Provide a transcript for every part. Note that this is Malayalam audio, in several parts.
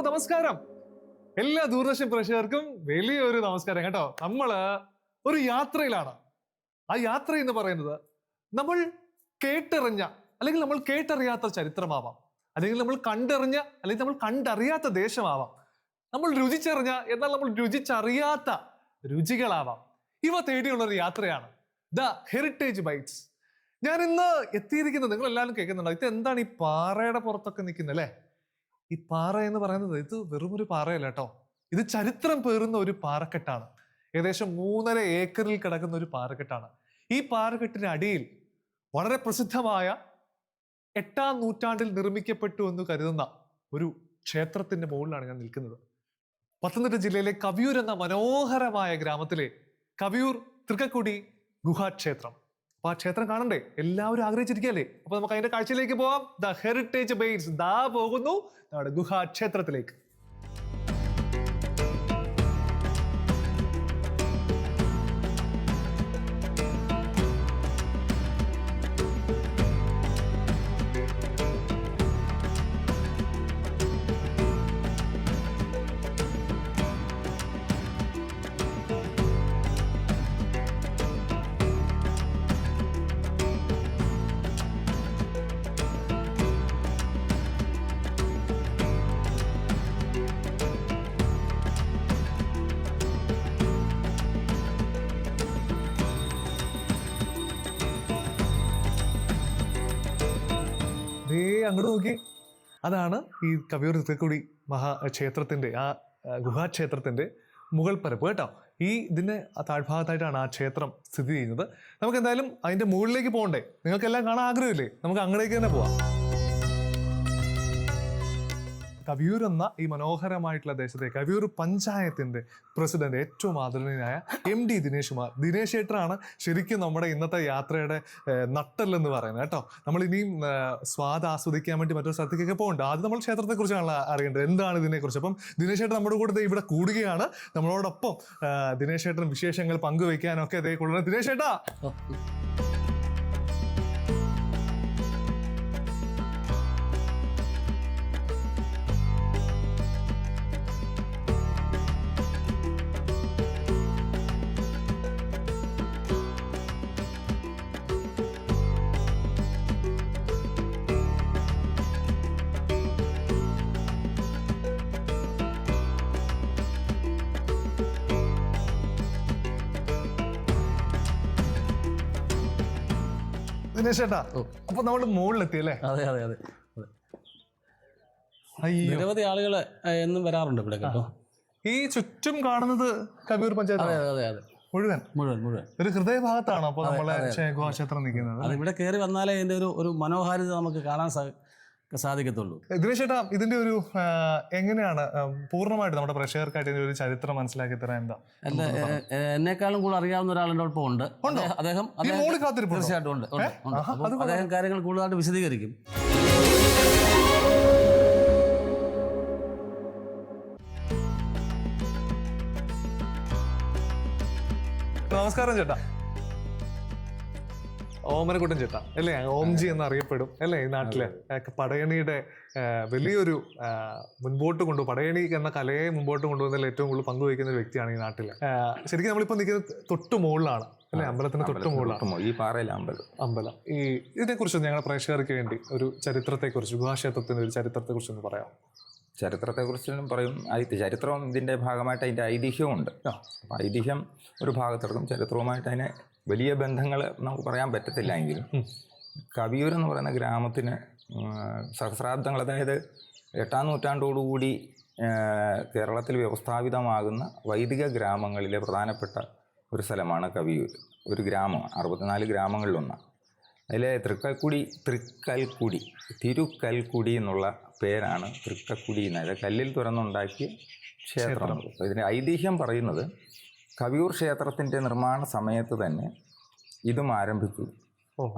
നമസ്കാരം. എല്ലാ ദൂരദർശൻ പ്രേക്ഷകർക്കും വലിയൊരു നമസ്കാരം കേട്ടോ. നമ്മള് ഒരു യാത്രയിലാണ്. ആ യാത്ര എന്ന് പറയുന്നത് നമ്മൾ കേട്ടറിഞ്ഞ അല്ലെങ്കിൽ നമ്മൾ കേട്ടറിയാത്ത ചരിത്രമാവാം, അല്ലെങ്കിൽ നമ്മൾ കണ്ടറിഞ്ഞ അല്ലെങ്കിൽ നമ്മൾ കണ്ടറിയാത്ത ദേശമാവാം, നമ്മൾ രുചിച്ചറിഞ്ഞ എന്നാൽ നമ്മൾ രുചിച്ചറിയാത്ത രുചികളാവാം. ഇവ തേടിയുള്ള ഒരു യാത്രയാണ് ദ ഹെറിറ്റേജ് ബൈറ്റ്സ്. ഞാൻ ഇന്ന് എത്തിയിരിക്കുന്നത്, നിങ്ങൾ എല്ലാവരും കേൾക്കുന്നുണ്ടോ, ഇത് എന്താണ് ഈ പാറയുടെ പുറത്തൊക്കെ നിൽക്കുന്നത് അല്ലേ? ഈ പാറ എന്ന് പറയുന്നത് ഇത് വെറും ഒരു പാറയല്ല കേട്ടോ, ഇത് ചരിത്രം പേറുന്ന ഒരു പാറക്കെട്ടാണ്. ഏകദേശം 3.5 ഏക്കറിൽ കിടക്കുന്ന ഒരു പാറക്കെട്ടാണ്. ഈ പാറക്കെട്ടിന് അടിയിൽ വളരെ പ്രസിദ്ധമായ 8-ാം നൂറ്റാണ്ടിൽ നിർമ്മിക്കപ്പെട്ടു എന്ന് കരുതുന്ന ഒരു ക്ഷേത്രത്തിന്റെ മുകളിലാണ് ഞാൻ നിൽക്കുന്നത്. പത്തനംതിട്ട ജില്ലയിലെ കവിയൂർ എന്ന മനോഹരമായ ഗ്രാമത്തിലെ കവിയൂർ തൃക്കക്കുടി ഗുഹാക്ഷേത്രം. അപ്പൊ ആ ക്ഷേത്രം കാണണ്ടേ? എല്ലാവരും ആഗ്രഹിച്ചിരിക്കല്ലേ? അപ്പൊ നമുക്ക് അതിന്റെ കാഴ്ചയിലേക്ക് പോവാം. ദ ഹെറിറ്റേജ് ബൈറ്റ്സ് ദാ പോകുന്നു നമ്മുടെ ഗുഹാക്ഷേത്രത്തിലേക്ക്. അങ്ങോട്ട് നോക്കി, അതാണ് ഈ കവിയൂർ തൃക്കക്കുടി മഹാക്ഷേത്രത്തിന്റെ ആ ഗുഹാക്ഷേത്രത്തിന്റെ മുകൾ പരപ്പ് കേട്ടോ. ഇതിന്റെ താഴ്ഭാഗത്തായിട്ടാണ് ആ ക്ഷേത്രം സ്ഥിതി ചെയ്യുന്നത്. നമുക്ക് എന്തായാലും അതിന്റെ മുകളിലേക്ക് പോകണ്ടേ? നിങ്ങൾക്കെല്ലാം കാണാൻ ആഗ്രഹമില്ലേ? നമുക്ക് അങ്ങോട്ടേക്ക് തന്നെ പോവാം. കവിയൂർ എന്ന ഈ മനോഹരമായിട്ടുള്ള ദേശത്തെ കവിയൂർ പഞ്ചായത്തിന്റെ പ്രസിഡന്റ്, ഏറ്റവും ആദരണീയനായ MD ദിനേശ് കുമാർ. ദിനേശ് ചേട്ടനാണ് ശരിക്കും നമ്മുടെ ഇന്നത്തെ യാത്രയുടെ നട്ടെല്ലെന്ന് പറയുന്നത് കേട്ടോ. നമ്മൾ ഇനിയും സ്വാദ് ആസ്വദിക്കാൻ വേണ്ടി മറ്റൊരു സ്ഥലത്തേക്കൊക്കെ പോകണ്ട. ആദ്യം നമ്മൾ ക്ഷേത്രത്തെ കുറിച്ചാണ് അറിയേണ്ടത്, എന്താണ് ഇതിനെക്കുറിച്ച്. അപ്പം ദിനേശ് ചേട്ടൻ നമ്മുടെ കൂടെ ഇവിടെ കൂടുകയാണ്. നമ്മളോടൊപ്പം ദിനേശ് ചേട്ടൻ വിശേഷങ്ങൾ പങ്കുവെക്കാനൊക്കെ അതേ കൂടുതൽ. ദിനേശ് ചേട്ടാ, ദിനേശ് ചേട്ടാ, അപ്പൊ നമ്മള് മുകളിലെത്തി അല്ലേ? അതെ അതെ അതെ അതെ. നിരവധി ആളുകൾ എന്നും വരാറുണ്ട് ഇവിടെ കേട്ടോ. ഈ ചുറ്റും കാണുന്നത് കവിയൂർ പഞ്ചായത്ത്? അതെ അതെ അതെ, മുഴുവൻ മുഴുവൻ മുഴുവൻ ഒരു ഹൃദയഭാഗത്താണോ അപ്പൊ നമ്മളെ ഗുഹാക്ഷേത്രം നിൽക്കുന്നത്? അത് ഇവിടെ കയറി വന്നാലേ ഇതിന്റെ ഒരു മനോഹാരിത നമുക്ക് കാണാൻ സാധിക്കത്തുള്ളൂ. ദിനേശ് ചേട്ടാ, ഇതിന്റെ ഒരു എങ്ങനെയാണ് പൂർണ്ണമായിട്ട് നമ്മുടെ പ്രേക്ഷകർക്കായിട്ട് ഇതിന്റെ ഒരു ചരിത്രം മനസ്സിലാക്കി തരാൻ എന്താ? എന്നെക്കാളും കൂടുതൽ അറിയാവുന്ന ഒരാളെന്നോടൊപ്പം ഉണ്ട്. അദ്ദേഹം തീർച്ചയായിട്ടും ഉണ്ട്. അദ്ദേഹം കാര്യങ്ങൾ കൂടുതലായിട്ട് വിശദീകരിക്കും. നമസ്കാരം ചേട്ടാ. ഓമനക്കുട്ടൻ ചേട്ടാ അല്ലേ? ഓംജി എന്നറിയപ്പെടും അല്ലേ ഈ നാട്ടില്. പടയണിയുടെ വലിയൊരു പടയണി എന്ന കലയെ മുമ്പോട്ട് കൊണ്ടുപോകുന്നതിൽ ഏറ്റവും കൂടുതൽ പങ്കുവഹിക്കുന്ന ഒരു വ്യക്തിയാണ് ഈ നാട്ടില്. ശരിക്കും നമ്മളിപ്പോ നിൽക്കുന്നത് തൊട്ടു മുകളിലാണ് അല്ലെ? അമ്പലത്തിന് തൊട്ടു മുകളിലാണ് ഈ പാറയിലെ അമ്പലം. ഈ ഇതിനെക്കുറിച്ച് ഞങ്ങളുടെ പ്രേക്ഷകർക്ക് വേണ്ടി ഒരു ചരിത്രത്തെക്കുറിച്ച്, ഗുഹാക്ഷേത്രത്തിന്റെ ഒരു ചരിത്രത്തെക്കുറിച്ച് ഒന്ന് പറയാം. ചരിത്രത്തെക്കുറിച്ചും പറയും. ചരിത്രം ഇതിൻ്റെ ഭാഗമായിട്ട് അതിൻ്റെ ഐതിഹ്യവും ഉണ്ട്. അപ്പം ഐതിഹ്യം ഒരു ഭാഗത്തെടുക്കും, ചരിത്രവുമായിട്ട് അതിനെ വലിയ ബന്ധങ്ങൾ നമുക്ക് പറയാൻ പറ്റത്തില്ല. എങ്കിലും കവിയൂർ എന്ന് പറയുന്ന ഗ്രാമത്തിന് സഹസ്രാബ്ദങ്ങൾ, അതായത് 8-ാം നൂറ്റാണ്ടോടുകൂടി കേരളത്തിൽ വ്യവസ്ഥാപിതമാകുന്ന വൈദിക ഗ്രാമങ്ങളിലെ പ്രധാനപ്പെട്ട ഒരു സ്ഥലമാണ് കവിയൂർ. ഒരു ഗ്രാമമാണ്, 64 ഗ്രാമങ്ങളിലൊന്നാണ്. അതിലെ തിരുക്കൽക്കുടി എന്നുള്ള പേരാണ് തൃക്കക്കുടി എന്നത്. കല്ലിൽ തുറന്നുണ്ടാക്കിയ ക്ഷേത്രം. ഇതിൻ്റെ ഐതിഹ്യം പറയുന്നത് കവിയൂർ ക്ഷേത്രത്തിൻ്റെ നിർമ്മാണ സമയത്ത് തന്നെ ഇതും ആരംഭിച്ചു.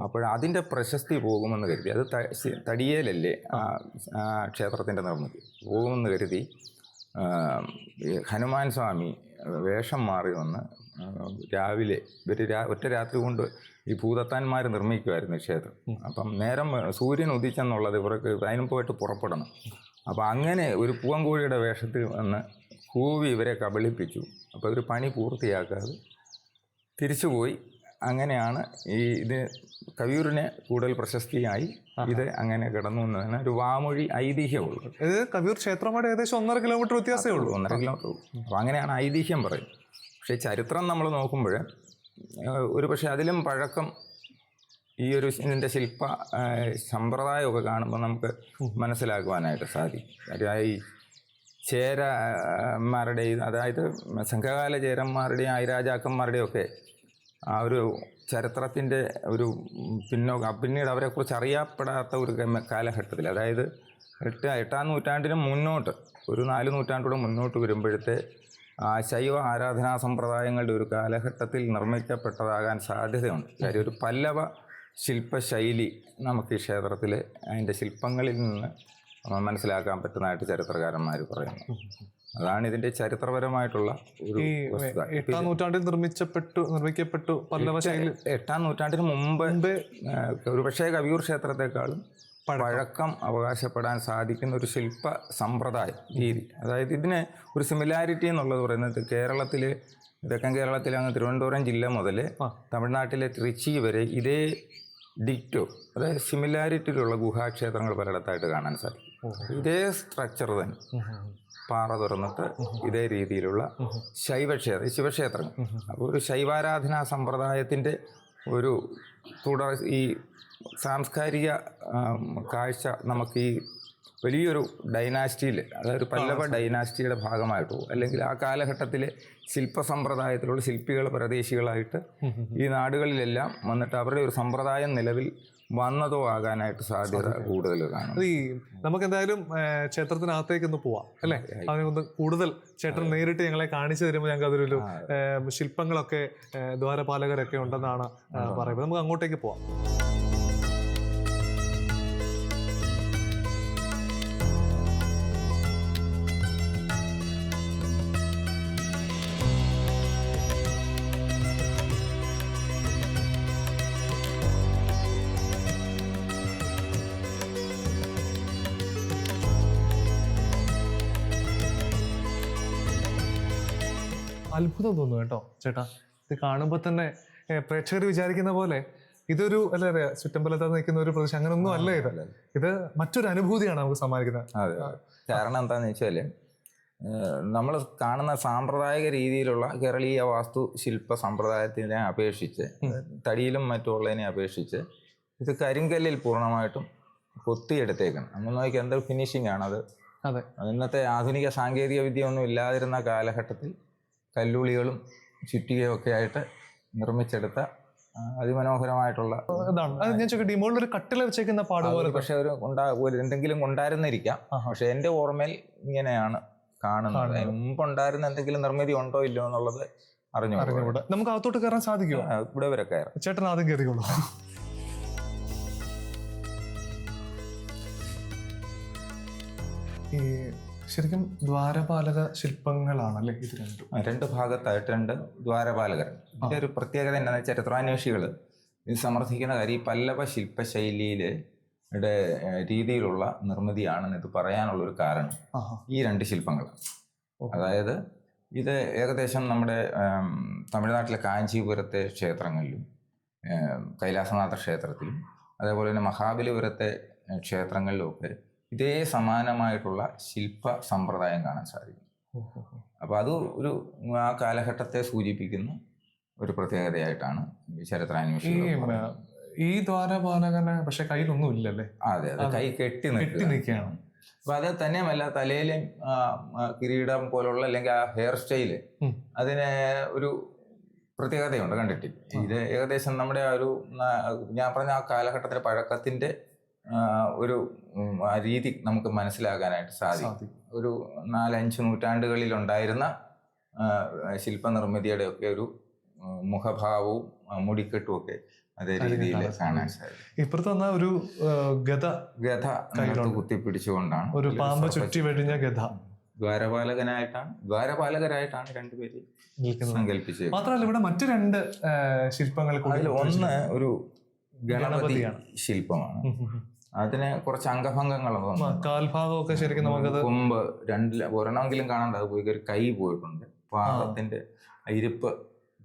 അപ്പോൾ അതിൻ്റെ പ്രശസ്തി പോകുമെന്ന് കരുതി, അത് തടിയേലല്ലേ ക്ഷേത്രത്തിൻ്റെ നിർമ്മിതി, പോകുമെന്ന് കരുതി ഹനുമാൻ സ്വാമി വേഷം മാറി വന്ന് രാവിലെ ഒറ്റ രാത്രി കൊണ്ട് ഈ ഭൂതത്താന്മാർ നിർമ്മിക്കുമായിരുന്നു ക്ഷേത്രം. അപ്പം നേരം സൂര്യൻ ഉദിച്ചെന്നുള്ളത് ഇവർക്ക് അതിനും പോയിട്ട് പുറപ്പെടണം. അപ്പോൾ അങ്ങനെ ഒരു പൂവൻകോഴിയുടെ വേഷത്തിൽ വന്ന് കൂവി ഇവരെ കബളിപ്പിച്ചു. അപ്പോൾ ഒരു പണി പൂർത്തിയാക്കാതെ തിരിച്ചുപോയി. അങ്ങനെയാണ് ഇത് കവിയൂരിന് കൂടുതൽ പ്രശസ്തിയായി ഇത് അങ്ങനെ കിടന്നു എന്നതാണ് ഒരു വാമൊഴി ഐതിഹ്യമുള്ളത്. ഇത് കവിയൂർ ക്ഷേത്രമായിട്ട് ഏകദേശം 1.5 കിലോമീറ്റർ വ്യത്യാസമേ ഉള്ളൂ. 1.5 കിലോമീറ്റർ. അപ്പോൾ അങ്ങനെയാണ് ഐതിഹ്യം പറയും. പക്ഷേ ചരിത്രം നമ്മൾ നോക്കുമ്പോൾ ഒരു പക്ഷേ അതിലും പഴക്കം ഈ ഒരു ഇതിൻ്റെ ശില്പ സമ്പ്രദായമൊക്കെ കാണുമ്പോൾ നമുക്ക് മനസ്സിലാക്കുവാനായിട്ട് സാധിക്കും. ഈ ചേരന്മാരുടെയും അതായത് സംഘകാല ചേരന്മാരുടെയും ആയിരാജാക്കന്മാരുടെയും ഒക്കെ ആ ഒരു ചരിത്രത്തിൻ്റെ ഒരു പിന്നീട് അവരെക്കുറിച്ച് അറിയപ്പെടാത്ത ഒരു കാലഘട്ടത്തിൽ, അതായത് എട്ടാം നൂറ്റാണ്ടിന് മുന്നോട്ട് ഒരു 4 നൂറ്റാണ്ടോടെ മുന്നോട്ട് വരുമ്പോഴത്തെ ആ ശൈവ ആരാധനാ സമ്പ്രദായങ്ങളുടെ ഒരു കാലഘട്ടത്തിൽ നിർമ്മിക്കപ്പെട്ടതാകാൻ സാധ്യതയുണ്ട്. കാര്യം ഒരു പല്ലവ ശില്പശൈലി നമുക്ക് ഈ ക്ഷേത്രത്തിൽ അതിൻ്റെ ശില്പങ്ങളിൽ നിന്ന് മനസ്സിലാക്കാൻ പറ്റുന്നതായിട്ട് ചരിത്രകാരന്മാർ പറയുന്നു. അതാണ് ഇതിൻ്റെ ചരിത്രപരമായിട്ടുള്ള ഒരു വസ്തുത. 8ാം നൂറ്റാണ്ടിൽ നിർമ്മിക്കപ്പെട്ടു പല്ലവ ശൈലി. 8ാം നൂറ്റാണ്ടിന് മുമ്പ് ഒരു പക്ഷേ കവിയൂർ ക്ഷേത്രത്തെക്കാളും പഴക്കം അവകാശപ്പെടാൻ സാധിക്കുന്ന ഒരു ശില്പ സമ്പ്രദായം രീതി. അതായത് ഇതിന് ഒരു സിമിലാരിറ്റി എന്നുള്ളത് പറയുന്നത് കേരളത്തിൽ തെക്കൻ കേരളത്തിൽ അങ്ങ് തിരുവനന്തപുരം ജില്ല മുതൽ തമിഴ്നാട്ടിലെ ട്രിച്ചി വരെ ഇതേ ഡിക്റ്റോ, അതായത് സിമിലാരിറ്റിയിലുള്ള ഗുഹാക്ഷേത്രങ്ങൾ പലയിടത്തായിട്ട് കാണാൻ സാധിക്കും. ഇതേ സ്ട്രക്ചർ തന്നെ, പാറ തുറന്നിട്ട് ഇതേ രീതിയിലുള്ള ശിവക്ഷേത്രങ്ങൾ. അപ്പോൾ ഒരു ശൈവാരാധനാ സമ്പ്രദായത്തിൻ്റെ ഒരു ഈ സാംസ്കാരിക കാഴ്ച നമുക്ക് ഈ വലിയൊരു ഡൈനാസ്റ്റിയിൽ, അതായത് പല്ലവ ഡൈനാസ്റ്റിയുടെ ഭാഗമായിട്ടോ അല്ലെങ്കിൽ ആ കാലഘട്ടത്തിലെ ശില്പസമ്പ്രദായത്തിലുള്ള ശില്പികൾ പരദേശികളായിട്ട് ഈ നാടുകളിലെല്ലാം വന്നിട്ട് അവരുടെ ഒരു സമ്പ്രദായം നിലവിൽ വന്നതോ ആകാനായിട്ട് സാധ്യത കൂടുതൽ കാണും. നമുക്ക് എന്തായാലും ക്ഷേത്രത്തിനകത്തേക്കൊന്ന് പോവാം അല്ലേ? അതിനൊന്ന് കൂടുതൽ ചേട്ടൻ നേരിട്ട് ഞങ്ങളെ കാണിച്ചു തരുമ്പോൾ ഞങ്ങൾക്ക് അതൊരു ശില്പങ്ങളൊക്കെ ദ്വാരപാലകരൊക്കെ ഉണ്ടെന്നാണ് പറയുന്നത്. നമുക്ക് അങ്ങോട്ടേക്ക് പോവാം. അത്ഭുതം തോന്നുന്നു കേട്ടോ ചേട്ടാ. ഇത് കാണുമ്പോൾ തന്നെ പ്രേക്ഷകർ വിചാരിക്കുന്ന പോലെ ഇതൊരു എന്താ പറയുക ചുറ്റമ്പലത്ത് നിൽക്കുന്ന ഒരു പ്രദേശം അങ്ങനൊന്നും അല്ല. ഇത് മറ്റൊരു അനുഭൂതിയാണ് നമുക്ക് സമ്മാനിക്കുന്നത്. അതെ, കാരണം എന്താണെന്ന് വെച്ചാൽ നമ്മൾ കാണുന്ന സാമ്പ്രദായിക രീതിയിലുള്ള കേരളീയ വാസ്തു ശില്പ സമ്പ്രദായത്തിനെ അപേക്ഷിച്ച്, തടിയിലും മറ്റുള്ളതിനെ അപേക്ഷിച്ച് ഇത് കരിങ്കല്ലിൽ പൂർണ്ണമായിട്ടും കൊത്തിയെടുത്തേക്കണം. നമ്മൾ നോക്കി എന്തൊരു ഫിനിഷിംഗ് ആണത്. അതെ, ഇന്നത്തെ ആധുനിക സാങ്കേതിക വിദ്യ ഒന്നും ഇല്ലാതിരുന്ന കാലഘട്ടത്തിൽ കല്ലുളികളും ചുറ്റികയും ഒക്കെ ആയിട്ട് നിർമ്മിച്ചെടുത്ത അതിമനോഹരമായിട്ടുള്ള ഇതാണ്. ഞാൻ ചോദിക്കട്ടെ, മുകളിലൊരു കട്ടില വെച്ചേക്കുന്ന പാട് പോലെ പക്ഷെ എന്തെങ്കിലും ഉണ്ടായിരുന്നിരിക്കാം. പക്ഷെ എൻ്റെ ഓർമ്മയിൽ ഇങ്ങനെയാണ് കാണുന്നത്. മുമ്പ് ഉണ്ടായിരുന്ന എന്തെങ്കിലും നിർമ്മിതി ഉണ്ടോ ഇല്ലയോ എന്നുള്ളത് അറിഞ്ഞുകൂടെ. നമുക്ക് അകത്തോട്ട് കയറാൻ സാധിക്കുമോ? ഇവിടെ വരെ കയറാം. ചേട്ടൻ ആദ്യം കയറിക്കോളൂ. ഈ ശരിക്കും ദ്വാരപാലക ശില്പങ്ങളാണല്ലേ ഇത് രണ്ടും? 2 ഭാഗത്തായിട്ട് 2 ദ്വാരപാലകർ. ഇതിൻ്റെ ഒരു പ്രത്യേകത എന്താണെന്ന് വെച്ചാൽ ചരിത്രാന്വേഷികൾ ഇത് സമർത്ഥിക്കുന്ന കാര്യം ഈ പല്ലവ ശില്പശൈലിയിലെ രീതിയിലുള്ള നിർമ്മിതിയാണെന്ന് ഇത് പറയാനുള്ളൊരു കാരണം ഈ 2 ശില്പങ്ങൾ. അതായത് ഇത് ഏകദേശം നമ്മുടെ തമിഴ്നാട്ടിലെ കാഞ്ചീപുരത്തെ ക്ഷേത്രങ്ങളിലും കൈലാസനാഥ ക്ഷേത്രത്തിലും അതേപോലെ തന്നെ മഹാബലിപുരത്തെ ക്ഷേത്രങ്ങളിലുമൊക്കെ ഇതേ സമാനമായിട്ടുള്ള ശില്പ സമ്പ്രദായം കാണാൻ സാധിക്കും. അപ്പോൾ അത് ആ കാലഘട്ടത്തെ സൂചിപ്പിക്കുന്ന ഒരു പ്രത്യേകതയായിട്ടാണ് ഈ ചരിത്രാന്വേഷികൾ. ഈ ദ്വാരപാലകന് പക്ഷെ കയ്യിലൊന്നും ഇല്ലല്ലേ? അതെ, അത് കൈ കെട്ടി നിൽക്കുകയാണ്. അപ്പൊ അത് തന്നെയുമല്ല, തലയിലും കിരീടം പോലുള്ള അല്ലെങ്കിൽ ആ ഹെയർ സ്റ്റൈല് അതിന് ഒരു പ്രത്യേകതയുണ്ട് കണ്ടിട്ട്. ഇത് ഏകദേശം നമ്മുടെ ആ ഒരു ഞാൻ പറഞ്ഞ ആ കാലഘട്ടത്തിലെ പഴക്കത്തിന്റെ ഒരു രീതി നമുക്ക് മനസ്സിലാക്കാനായിട്ട് സാധിക്കും. ഒരു 4-5 നൂറ്റാണ്ടുകളിൽ ഉണ്ടായിരുന്ന ശില്പനിർമ്മിതിയുടെ ഒക്കെ ഒരു മുഖഭാവവും മുടിക്കെട്ടും ഒക്കെ അതേ രീതിയിൽ കാണാൻ സാധിക്കും. ഇപ്പുറത്ത് വന്ന ഒരു ഗദ കുത്തിപ്പിടിച്ചുകൊണ്ടാണ് ഒരു പാമ്പ് ചുറ്റി വെടിഞ്ഞ ഗദ. ദ്വാരപാലകരായിട്ടാണ് 2 പേര് സങ്കല്പിച്ചത്. മാത്രമല്ല ഇവിടെ മറ്റു 2 ശില്പങ്ങൾ, അതിൽ ഒന്ന് ഒരു ഗണപതി ശില്പമാണ്. അതിന് കുറച്ച് അംഗഭംഗങ്ങളൊക്കെ കാൽഭാഗമൊക്കെ ശരിക്കും നമുക്കത് കൊമ്പ് ഒരെണ്ണമെങ്കിലും കാണാണ്ട് അത് പോയി ഒരു കൈ പോയിട്ടുണ്ട്. പാദത്തിന്റെ ഇരിപ്പ്,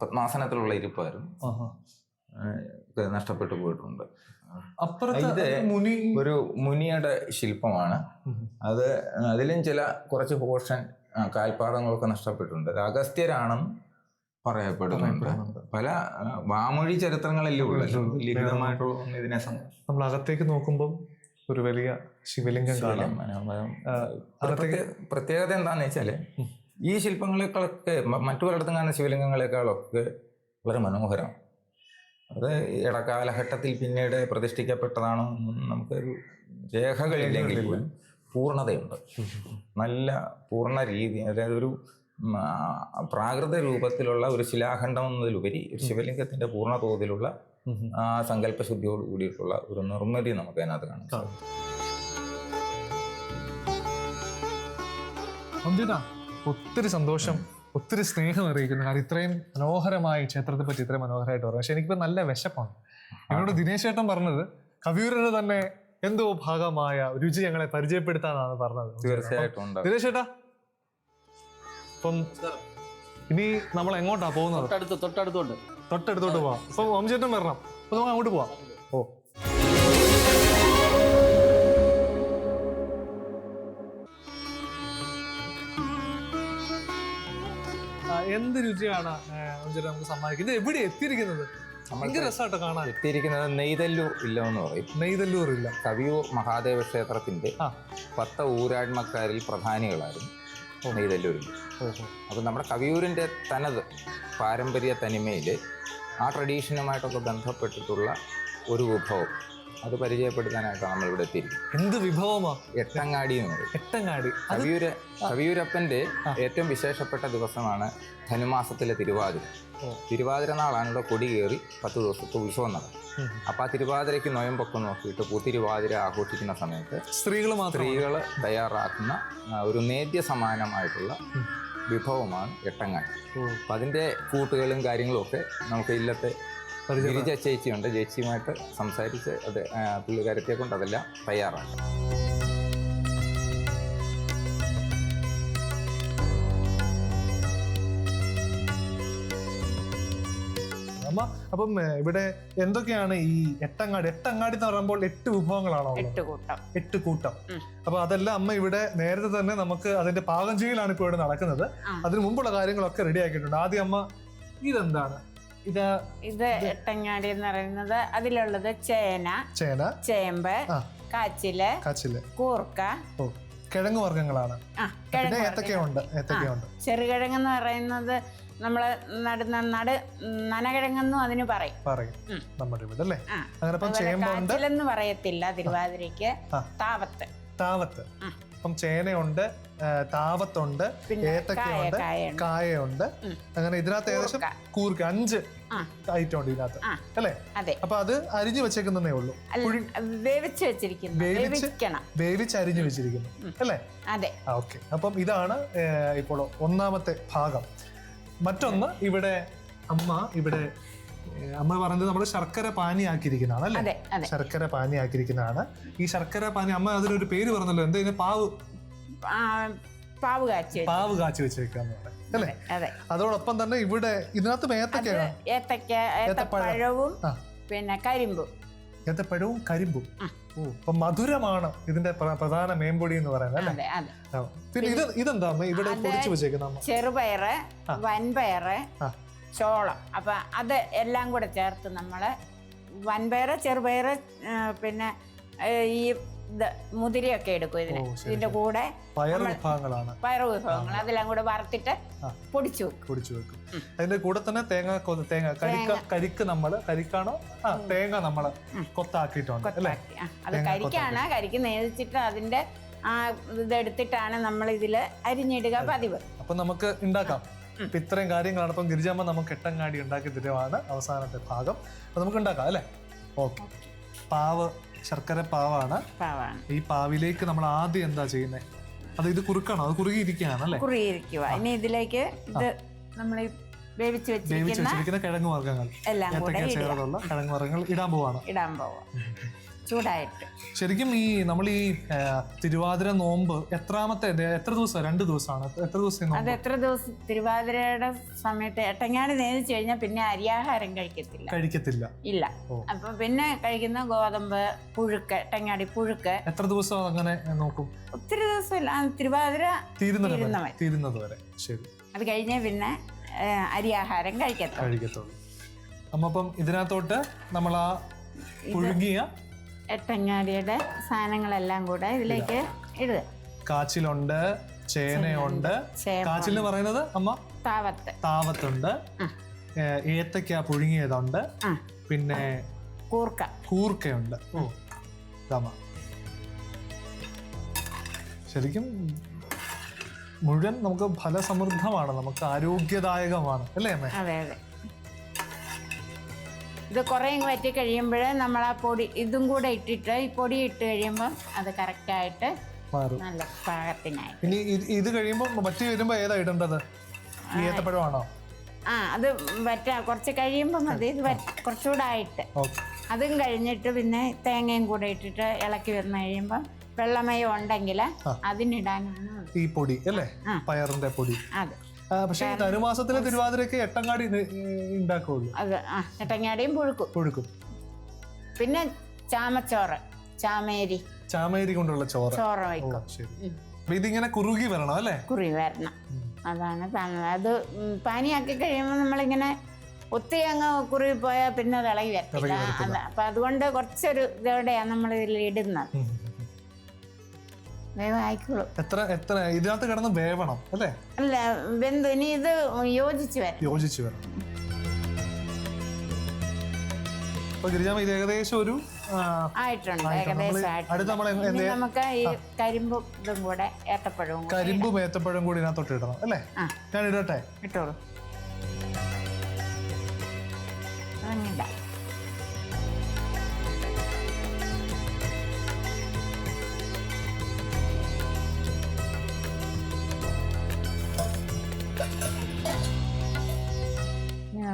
പത്മാസനത്തിലുള്ള ഇരിപ്പായിരുന്നു, നഷ്ടപ്പെട്ടു പോയിട്ടുണ്ട്. ഇത് ഒരു മുനിയുടെ ശില്പമാണ്. അതിലും കുറച്ച് പോർഷൻ കാൽപാദങ്ങളൊക്കെ നഷ്ടപ്പെട്ടിട്ടുണ്ട്. അത് അഗസ്ത്യരാണെന്ന് പറയപ്പെടുന്നുണ്ട്. പല വാമൊഴി ചരിത്രങ്ങളിലും ലിഖിതമായിട്ടുള്ള ഇതിനെ നമ്മൾ അകത്തേക്ക് നോക്കുമ്പോൾ ഒരു വലിയ ശിവലിംഗം കാണാം. പ്രത്യേകത എന്താന്ന് വെച്ചാല് ഈ ശില്പങ്ങളെക്കാളൊക്കെ മറ്റു പലയിടത്തും കാണുന്ന ശിവലിംഗങ്ങളെക്കാളൊക്കെ വളരെ മനോഹരമാണ്. അത് ഇടക്കാലഘട്ടത്തിൽ പിന്നീട് പ്രതിഷ്ഠിക്കപ്പെട്ടതാണോ നമുക്കൊരു രേഖകളില്ലെങ്കിൽ പോലും പൂർണ്ണതയുണ്ട്. നല്ല പൂർണ്ണ രീതി, അതായത് ഒരു പ്രാകൃത രൂപത്തിലുള്ള ഒരു ശിലാഖണ്ഡം എന്നതിലുപരി ഒരു ശിവലിംഗത്തിന്റെ പൂർണ്ണ തോതിലുള്ള ആ സങ്കല്പശുദ്ധിയോട് കൂടിയിട്ടുള്ള ഒരു നിർമ്മിതി നമുക്ക് അതിനകത്ത് കാണാം. ഒത്തിരി സന്തോഷം, ഒത്തിരി സ്നേഹം അറിയിക്കുന്നു. കാരണം ഇത്രയും മനോഹരമായി ക്ഷേത്രത്തെ പറ്റി ഇത്രയും മനോഹരമായിട്ട് പറഞ്ഞു. പക്ഷെ എനിക്കിപ്പോൾ നല്ല വിശപ്പാണ്. എന്നോട് ദിനേശ് ചേട്ടൻ പറഞ്ഞത് കവിയൂരിന് തന്നെ എന്തോ ഭാഗമായ രുചി ഞങ്ങളെ പരിചയപ്പെടുത്താന്നാണ് പറഞ്ഞത്. തീർച്ചയായിട്ടും ദിനേശ് ചേട്ടാ, അപ്പം ഇനി നമ്മൾ എങ്ങോട്ടാ പോകുന്നത്? തൊട്ടടുത്തോട്ട് പോവാം. അപ്പൊ ഓംചേട്ടൻ വരണം, അപ്പൊ നമുക്ക് അങ്ങോട്ട് പോവാം. ഓ, എന്ത് രുചിയാണ് നമുക്ക് സമ്മാനിക്കുന്നത്. എവിടെ എത്തിയിരിക്കുന്നത്? രസമായിട്ട് കാണാൻ എത്തിയിരിക്കുന്നത് നെയ്തല്ലൂർ ഇല്ലെന്ന് പറയും. നെയ്തല്ലൂർ ഇല്ല, കവിയൂർ മഹാദേവ ക്ഷേത്രത്തിന്റെ 10 ഊരാഴ്മക്കാരിൽ പ്രധാനികളായിരുന്നു നെയ്തല്ലൂരിൽ. അപ്പൊ നമ്മുടെ കവിയൂരിന്റെ തനത് പാരമ്പര്യ തനിമയില് ആ ട്രഡീഷനുമായിട്ടൊക്കെ ബന്ധപ്പെട്ടിട്ടുള്ള ഒരു വിഭവം അത് പരിചയപ്പെടുത്താനായിട്ടാണ് നമ്മൾ ഇവിടെ എത്തിയിരിക്കുന്നത്. എന്ത് വിഭവമാ? എട്ടങ്ങാടി എന്ന് പറയും. എട്ടങ്ങാടി. കവിയൂരപ്പന്റെ ഏറ്റവും വിശേഷപ്പെട്ട ദിവസമാണ് ധനുമാസത്തിലെ തിരുവാതിര. തിരുവാതിര നാളാണ് ഇവിടെ കൊടി കയറി 10 ദിവസത്തെ ഉത്സവം നടക്കും. അപ്പൊ ആ തിരുവാതിരയ്ക്ക് നൊയമ്പൊക്കെ നോക്കിയിട്ട് പൂത്തിരുവാതിര ആഘോഷിക്കുന്ന സമയത്ത് സ്ത്രീകൾ തയ്യാറാക്കുന്ന ഒരു നേദ്യ സമാനമായിട്ടുള്ള വിഭവമാണ് എട്ടങ്ങാടി. അപ്പൊ അതിന്റെ കൂട്ടുകളും കാര്യങ്ങളും ഒക്കെ നമുക്ക് ഇല്ലത്തെ ഗിരിജ ചേച്ചിയുണ്ട്. ചേച്ചിയുമായിട്ട് സംസാരിച്ച് അത് പുള്ളിക്കാരത്തെ കൊണ്ട് അതെല്ലാം തയ്യാറാക്കാം. അപ്പം ഇവിടെ എന്തൊക്കെയാണ് ഈ എട്ടങ്ങാടി? എട്ടങ്ങാടി എന്ന് പറയുമ്പോൾ 8 വിഭവങ്ങളാണോ? 8 കൂട്ടം. അപ്പൊ അതെല്ലാം അമ്മ ഇവിടെ നേരത്തെ തന്നെ നമുക്ക് അതിന്റെ പാകം ചെയ്യലാണ് ഇപ്പോൾ ഇവിടെ നടക്കുന്നത്. അതിന് മുമ്പുള്ള കാര്യങ്ങളൊക്കെ റെഡി ആക്കിയിട്ടുണ്ട്. ആദ്യം അമ്മ, ഇതെന്താണ്? ഇത് എട്ടങ്ങാടി എന്ന് പറയുന്നത് അതിലുള്ളത് ചേന, ചേമ്പ്, കാച്ചില്, കൂർക്ക, കിഴങ്ങ് വർഗ്ഗങ്ങളാണ്. ഏത്തക്കയുണ്ട്. ചെറുകിഴങ്ങ് എന്ന് പറയുന്നത് നമ്മള് നനകിഴങ്ങെന്നും അതിന് പറയും. നമ്മുടെ ഇവിടെ അല്ലേ? കാച്ചിലെന്ന് പറയത്തില്ല തിരുവാതിരയ്ക്ക്. താവത്ത്. അപ്പം ചേനയുണ്ട്, താവത്തുണ്ട്, ഏത്തക്കയുണ്ട്, കായയുണ്ട്. അങ്ങനെ ഇതിനകത്ത് ഏകദേശം കൂർക്ക 5 ഐറ്റം ഉണ്ട് ഇതിനകത്ത് അല്ലേ? അപ്പൊ അത് അരിഞ്ഞു വെച്ചേക്കുന്നേ ഉള്ളൂ. വേവിച്ച് അരിഞ്ഞു വെച്ചിരിക്കുന്നു അല്ലേ? ഓക്കെ. അപ്പം ഇതാണ് ഇപ്പോൾ ഒന്നാമത്തെ ഭാഗം. മറ്റൊന്ന് ഇവിടെ അമ്മ പറയുന്നത് നമ്മൾ ശർക്കര പാനി ആക്കിയിരിക്കുന്നതാണ് അല്ലേ? ശർക്കര പാനി ആക്കിയിരിക്കുന്നതാണ്. ഈ ശർക്കര പാനി അമ്മ അതിനൊരു പേര് പറഞ്ഞല്ലോ, എന്താ? പാവ് കാച്ചി വെച്ചേക്കാന്ന് പറയാം അല്ലേ? അതോടൊപ്പം തന്നെ ഇവിടെ ഇതിനകത്ത് ഏത്തപ്പഴവും പിന്നെ കരിമ്പും. ഏത്തപ്പഴവും കരിമ്പും. അപ്പൊ മധുരമാണ് ഇതിന്റെ പ്രധാന മേമ്പൊടി എന്ന് പറയുന്നത് അല്ലേ? പിന്നെ ഇതെന്താ ഇവിടെ പൊടിച്ചു വെച്ചേക്കുന്ന? ചെറുപയറ്, വൻപയറ്, ചോളം. അപ്പൊ അത് എല്ലാം കൂടെ ചേർത്ത് നമ്മള് വൻപയറ്, ചെറുപയറ്, പിന്നെ ഈ മുതിരയൊക്കെ എടുക്കും ഇതിന്റെ കൂടെ. പയറ് വിഭവങ്ങൾ അതെല്ലാം കൂടെ വറുത്തിട്ട് പൊടിച്ചു വെക്കും. അതിന്റെ കൂടെ തന്നെ തേങ്ങ കരിക്ക് നമ്മള് തേങ്ങ നമ്മള് കൊത്താക്കിയിട്ടുണ്ട് അല്ലേ? അത് കരിക്ക് നേദിച്ചിട്ട് അതിന്റെ ഇതെടുത്തിട്ടാണ് നമ്മൾ ഇതില് അരിഞ്ഞിടുക പതിവ്. അപ്പൊ നമുക്ക് ഉണ്ടാക്കാം. ഇത്രയും കാര്യങ്ങളാണ്. അപ്പം ഗിരിജാമ്മ നമുക്ക് എട്ടങ്ങാടി ഉണ്ടാക്കി തരുവാണ് അവസാനത്തെ ഭാഗം. അപ്പൊ നമുക്ക് ഉണ്ടാക്കാം അല്ലേ? ഓക്കെ. ശർക്കര പാവാണ്. ഈ പാവിലേക്ക് നമ്മൾ ആദ്യം എന്താ ചെയ്യുന്നത്? ഇത് കുറുക്കണോ? അത് കുറുകിയിരിക്കുകയാണ് അല്ലേ? കുറുകിയിരിക്കുക. ഇനി ഇതിലേക്ക് ഇത് നമ്മൾ വേവിച്ച് വെച്ചിരിക്കുന്ന കിഴങ്ങ് വർഗ്ഗങ്ങൾ, എല്ലാം കൂടെ ഏത്തക്ക ചേർത്തുള്ള കിഴങ്ങ് വർഗ്ഗങ്ങൾ ഇടാൻ പോവാണ്. ഇടാൻ പോവാം ചൂടായിട്ട്. ശരിക്കും നമ്മൾ ഈ തിരുവാതിര നോമ്പ് എത്ര ദിവസം? 2 ദിവസമാണ്. എത്ര ദിവസം? അത് എത്ര ദിവസം? തിരുവാതിരയുടെ സമയത്ത് എട്ടങ്ങാടി നേദിച്ചു കഴിഞ്ഞാൽ പിന്നെ അരിയാഹാരം കഴിക്കത്തില്ല. ഇല്ല. അപ്പൊ പിന്നെ കഴിക്കുന്ന ഗോതമ്പ് പുഴുക്ക്, എട്ടങ്ങാടി പുഴുക്ക്. എത്ര ദിവസം അങ്ങനെ നോക്കും? ഒത്തിരി ദിവസമില്ല, തിരുവാതിര തീരുന്നത് വരെ. ശരി. അത് കഴിഞ്ഞേ പിന്നെ അരിയാഹാരം കഴിക്കത്തുള്ളൂ. അപ്പം ഇതിനകത്തോട്ട് നമ്മൾ ആ പുഴുങ്ങിയ എട്ടങ്ങാടിയുടെ സാധനങ്ങളെല്ലാം കൂടെ ഇതിലേക്ക് ഇടുക. കാച്ചിലുണ്ട്, ചേനയുണ്ട്. കാച്ചിൽ എന്ന് പറയുന്നത് അമ്മ താവത്തുണ്ട്, ഏത്തക്ക പുഴുങ്ങിയതുണ്ട്, പിന്നെ കൂർക്കയുണ്ട്. ശരിക്കും മുഴുവൻ നമുക്ക് ഫലസമൃദ്ധമാണ്, നമുക്ക് ആരോഗ്യദായകമാണ് അല്ലേ അമ്മേ? അതെ. ഇത് കുറേ വറ്റി കഴിയുമ്പോൾ നമ്മൾ ആ പൊടി ഇതും കൂടെ ഇട്ടിട്ട് ഈ പൊടി ഇട്ട് കഴിയുമ്പോൾ അത് കറക്റ്റായിട്ട് നല്ല പാകത്തിനായി. ഇനി ഇത് കഴിയുമ്പോൾ വറ്റി വരുമ്പോൾ ഏതാ ഇടേണ്ടത്? ഏത്തപ്പഴമാണോ? അത് കുറച്ച് കഴിയുമ്പോൾ മതി. ഇത് കുറച്ചുകൂടെ ആയിട്ട് അതും കഴിഞ്ഞിട്ട് പിന്നെ തേങ്ങയും കൂടെ ഇട്ടിട്ട് ഇളക്കി വന്നു കഴിയുമ്പോൾ വെള്ളമയം ഉണ്ടെങ്കിൽ അതിനിടാനാണ് ഈ പൊടി അല്ലേ, പയറിന്റെ പൊടി. അതെ. പക്ഷേ ധനുമാസത്തിലെ തിരുവാതിരക്ക് എട്ടങ്ങാടി ഉണ്ടാക്കുള്ളൂ. അത് എട്ടങ്ങാടിയും പുഴുക്കും. പിന്നെ ചാമച്ചോറ്, ചാമേരി കൊണ്ടുള്ള ചോറ് വയ്ക്കും. അപ്പൊ ഇതിങ്ങനെ കുറുകി വരണം അല്ലേ? കുറുകി വരണം, അതാണ്. അത് പാനിയാക്കി കഴിയുമ്പോൾ നമ്മളിങ്ങനെ ഒത്തിരി അങ്ങ് കുറുകി പോയാൽ പിന്നെ അത് ഇളകി വരത്തില്ല. അപ്പൊ അതുകൊണ്ട് കുറച്ചൊരു ഇതോടെയാണ് നമ്മൾ ഇതിൽ ഇടുന്നത്. വേവായിക്കോളും. എത്ര ഇതിനകത്ത് കിടന്ന് വേവണം അല്ലേ? അല്ല, വെന്ത് ഇനി ഇത് യോജിച്ച് വരണം. അപ്പൊ ഗിരിജാമ്മ ഇത് ഏകദേശം ഒരു ആയിട്ടുണ്ട്. നമുക്ക് ഈ കരിമ്പും ഇതും കൂടെ ഏത്തപ്പഴവും കൂടി ഇതിനകത്തോട്ട് ഇടണം അല്ലേ? ഞാൻ ഇടട്ടെ? ഇട്ടോളൂ. അതങ്ങില്ല.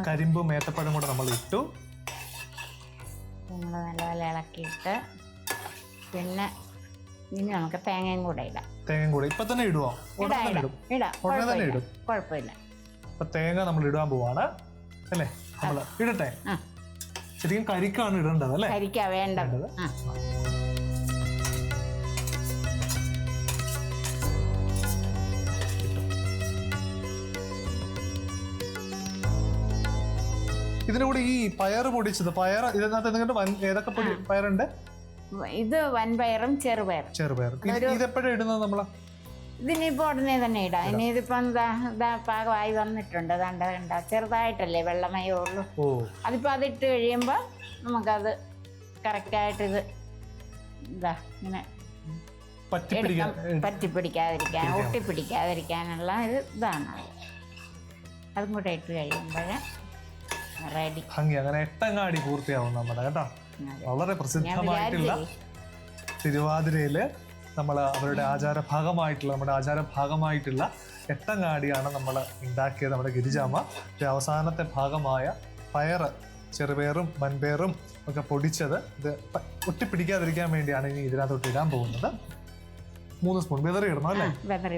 കരിമ്പും ഏത്തപ്പഴം കൂടെ നമ്മൾ ഇട്ടു. നല്ലപോലെ ഇളക്കിയിട്ട് പിന്നെ ഇനി നമുക്ക് തേങ്ങയും കൂടെ ഇടാം. ഇപ്പൊ തന്നെ ഇടുവോ? ഇടാം, കുഴപ്പമില്ല. അപ്പൊ തേങ്ങ നമ്മൾ ഇടാൻ പോവാണ് അല്ലേ? നമ്മൾ ഇടട്ടെ? ശരിക്കും കരിക്കാണ് ഇടേണ്ടത് അല്ലേ? കരിക്കാ വേണ്ടത്. ഇതിന്റെ കൂടെ ഈ പയറ് പൊടിച്ചത്, ഇതിനകത്ത് എന്തെങ്കിലും ഏതൊക്കെ പയറുണ്ട്? ഇത് വൻപയറും ചെറുപയറും. ഇതെപ്പോഴും ഇടുന്നത് നമ്മള്? ഇതിനിപ്പോ ഉടനെ തന്നെ ഇടാം. ഇനി ഇതിപ്പം പാകമായി വന്നിട്ടുണ്ട്. ചെറുതായിട്ടല്ലേ വെള്ളമയോ ഉള്ളൂ. അതിപ്പോ അതിട്ട് കഴിയുമ്പോ നമുക്കത് കറക്റ്റായിട്ട് ഇത് ഇങ്ങനെ പറ്റിപ്പിടിക്കാതിരിക്കാൻ, ഒട്ടിപ്പിടിക്കാതിരിക്കാനുള്ള ഇതാണ്. അതും കൂടെ ഇട്ട് കഴിയുമ്പോഴേ റെഡി. അങ്ങനെ എട്ടങ്ങാടി പൂർത്തിയാവും നമ്മുടെ കേട്ടോ. വളരെ പ്രസിദ്ധമായിട്ടുള്ള തിരുവാതിരയില് നമ്മുടെ ആചാരഭാഗമായിട്ടുള്ള എട്ടങ്ങാടിയാണ് നമ്മൾ ഉണ്ടാക്കിയത് നമ്മുടെ ഗിരിജാമ്മ. അവസാനത്തെ ഭാഗമായ ചെറുപയറും വൻപയറും ഒക്കെ പൊടിച്ചത് ഇത് ഒട്ടിപ്പിടിക്കാതിരിക്കാൻ വേണ്ടിയാണ് ഇനി ഇതിനകത്തോട്ട് ഇടാൻ പോകുന്നത്. 3 സ്പൂൺ വെതറി ഇടണം അല്ലേ? വെതറി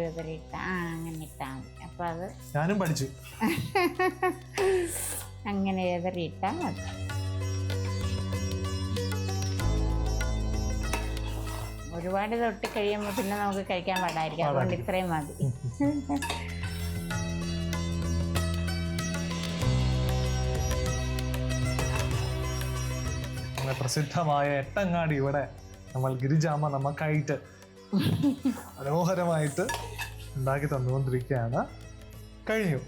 അപ്പൊ അത് ഞാനും പഠിച്ചു. അങ്ങനെ വെതറിയിട്ടാൽ മതി. ഒരുപാട് തൊട്ടി കഴിയുമ്പോൾ പിന്നെ നമുക്ക് കഴിക്കാൻ പാടായിരിക്കും. അതുകൊണ്ട് ഇത്രയും മതി. പ്രസിദ്ധമായ എട്ടങ്ങാടി ഇവിടെ ഗിരിജാമ്മ നമുക്കായിട്ട് മനോഹരമായിട്ട് ഉണ്ടാക്കി തന്നുകൊണ്ടിരിക്കുകയാണ്. കഴിഞ്ഞു.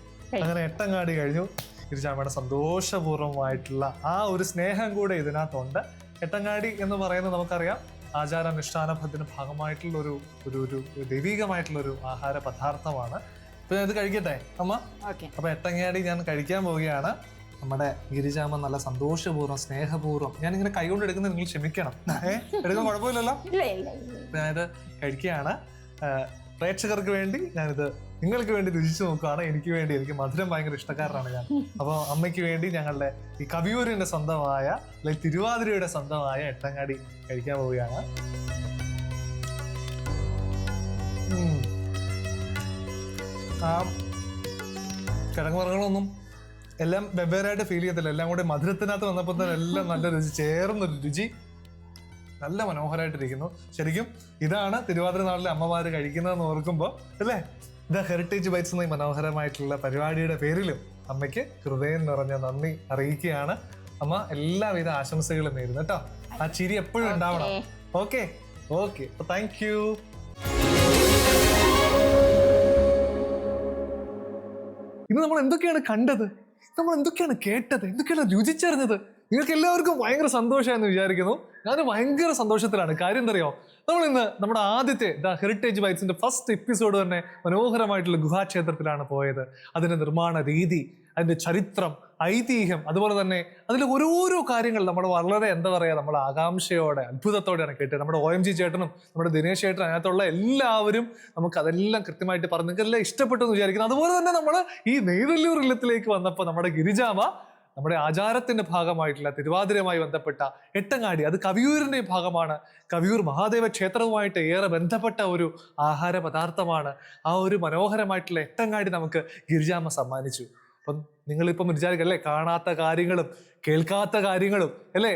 അങ്ങനെ എട്ടങ്ങാടി കഴിഞ്ഞു. ഗിരിജാമ്മയുടെ സന്തോഷപൂർവ്വമായിട്ടുള്ള ആ ഒരു സ്നേഹം കൂടെ ഇതിനകത്തുണ്ട്. എട്ടങ്ങാടി എന്ന് പറയുന്നത് നമുക്കറിയാം ആചാരാനുഷ്ഠാനത്തിന്റെ ഭാഗമായിട്ടുള്ള ഒരു ദൈവികമായിട്ടുള്ള ഒരു ആഹാര പദാർത്ഥമാണ്. ഇപ്പൊ ഞാൻ ഇത് കഴിക്കട്ടെ അമ്മ? അപ്പൊ എട്ടങ്ങാടി ഞാൻ കഴിക്കാൻ പോവുകയാണ്. നമ്മുടെ ഗിരിജാമ്മ നല്ല സന്തോഷപൂർവ്വം സ്നേഹപൂർവ്വം, ഞാനിങ്ങനെ കൈകൊണ്ട് എടുക്കുന്നത് നിങ്ങൾ ക്ഷമിക്കണം. എടുക്കാൻ കുഴപ്പമില്ലല്ലോ? ഞാനിത് കഴിക്കുകയാണ്. പ്രേക്ഷകർക്ക് വേണ്ടി ഞാനിത് നിങ്ങൾക്ക് വേണ്ടി രുചിച്ചു നോക്കുകയാണ്. എനിക്ക് മധുരം ഭയങ്കര ഇഷ്ടക്കാരനാണ് ഞാൻ. അപ്പോൾ അമ്മയ്ക്ക് വേണ്ടി ഞങ്ങളുടെ ഈ കവിയൂരിന്റെ സ്വന്തമായ അല്ലെങ്കിൽ തിരുവാതിരയുടെ സ്വന്തമായ എട്ടങ്ങാടി കഴിക്കാൻ പോവുകയാണ്. ആ കിഴങ്ങ് വർഗ്ഗങ്ങളൊന്നും എല്ലാം വെവ്വേറായിട്ട് ഫീൽ ചെയ്യത്തില്ല. എല്ലാം കൂടെ മധുരത്തിനകത്ത് വന്നപ്പോൾ തന്നെ എല്ലാം നല്ല രുചി, ചേർന്നൊരു രുചി, നല്ല മനോഹരമായിട്ടിരിക്കുന്നു. ശരിക്കും ഇതാണ് തിരുവാതിര നാളിലെ അമ്മമാര് കഴിക്കുന്നതെന്ന് ഓർക്കുമ്പോൾ അല്ലേ, ദ ഹെറിറ്റേജ് ബൈറ്റ്സ് എന്ന മനോഹരമായിട്ടുള്ള പരിപാടിയുടെ പേരിലും അമ്മയ്ക്ക് ഹൃദയം നിറഞ്ഞ നന്ദി അറിയിക്കുകയാണ്. അമ്മ എല്ലാവിധ ആശംസകളും നേരുന്നു കേട്ടോ. ആ ചിരി എപ്പോഴും ഉണ്ടാവണം. ഓക്കെ ഓക്കെ, അപ്പൊ താങ്ക് യു. ഇന്ന് നമ്മൾ എന്തൊക്കെയാണ് കണ്ടത്, നമ്മൾ എന്തൊക്കെയാണ് കേട്ടത്, എന്തൊക്കെയാണ് രുചിച്ചറിഞ്ഞത്? നിങ്ങൾക്ക് എല്ലാവർക്കും ഭയങ്കര സന്തോഷമായെന്ന് വിചാരിക്കുന്നു. ഞാൻ ഭയങ്കര സന്തോഷത്തിലാണ്. കാര്യം എന്തറിയോ, നമ്മൾ ഇന്ന് നമ്മുടെ ആദ്യത്തെ ദ ഹെറിറ്റേജ് ബൈറ്റ്സിന്റെ ഫസ്റ്റ് എപ്പിസോഡ് തന്നെ മനോഹരമായിട്ടുള്ള ഗുഹാക്ഷേത്രത്തിലാണ് പോയത്. അതിന്റെ നിർമ്മാണ രീതി, അതിന്റെ ചരിത്രം, ഐതിഹ്യം, അതുപോലെ തന്നെ അതിൽ ഓരോരോ കാര്യങ്ങൾ നമ്മൾ വളരെ എന്താ പറയുക, നമ്മൾ ആകാംക്ഷയോടെ അത്ഭുതത്തോടെയാണ് കേട്ടത്. നമ്മുടെ OMG ചേട്ടനും നമ്മുടെ ദിനേശ് ചേട്ടനും അതിനകത്തുള്ള എല്ലാവരും നമുക്ക് അതെല്ലാം കൃത്യമായിട്ട് പറഞ്ഞു, നിങ്ങൾക്ക് എല്ലാം ഇഷ്ടപ്പെട്ടു എന്ന് വിചാരിക്കുന്നു. അതുപോലെ തന്നെ നമ്മൾ ഈ നെയ്തല്ലൂർ ഇല്ലത്തിലേക്ക് വന്നപ്പോൾ നമ്മുടെ ഗിരിജാമ നമ്മുടെ ആചാരത്തിന്റെ ഭാഗമായിട്ടുള്ള തിരുവാതിരയുമായി ബന്ധപ്പെട്ട എട്ടങ്ങാടി, അത് കവിയൂരിന്റെ ഭാഗമാണ്. കവിയൂർ മഹാദേവ ക്ഷേത്രവുമായിട്ട് ഏറെ ബന്ധപ്പെട്ട ഒരു ആഹാര പദാർത്ഥമാണ്. ആ ഒരു മനോഹരമായിട്ടുള്ള എട്ടങ്ങാടി നമുക്ക് ഗിരിജാമ സമ്മാനിച്ചു. അപ്പം നിങ്ങളിപ്പം വിചാരിക്കല്ലേ, കാണാത്ത കാര്യങ്ങളും കേൾക്കാത്ത കാര്യങ്ങളും അല്ലേ,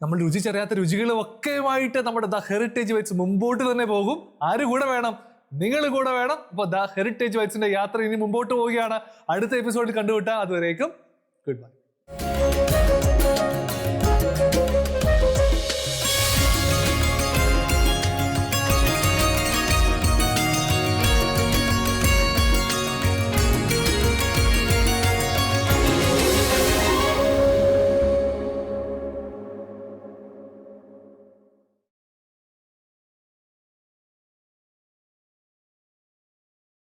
നമ്മൾ രുചിച്ചറിയാത്ത രുചികളും ഒക്കെയുമായിട്ട് നമ്മുടെ ദ ഹെറിറ്റേജ് ബൈറ്റ്സ് മുമ്പോട്ട് തന്നെ പോകും. ആര് കൂടെ വേണം? നിങ്ങൾ കൂടെ വേണം. അപ്പൊ ദ ഹെറിറ്റേജ് ബൈറ്റ്സിന്റെ യാത്ര ഇനി മുമ്പോട്ട് പോവുകയാണ്. അടുത്ത എപ്പിസോഡിൽ കണ്ടുമുട്ടാം. അതുവരേക്കും ഗുഡ് ബൈ.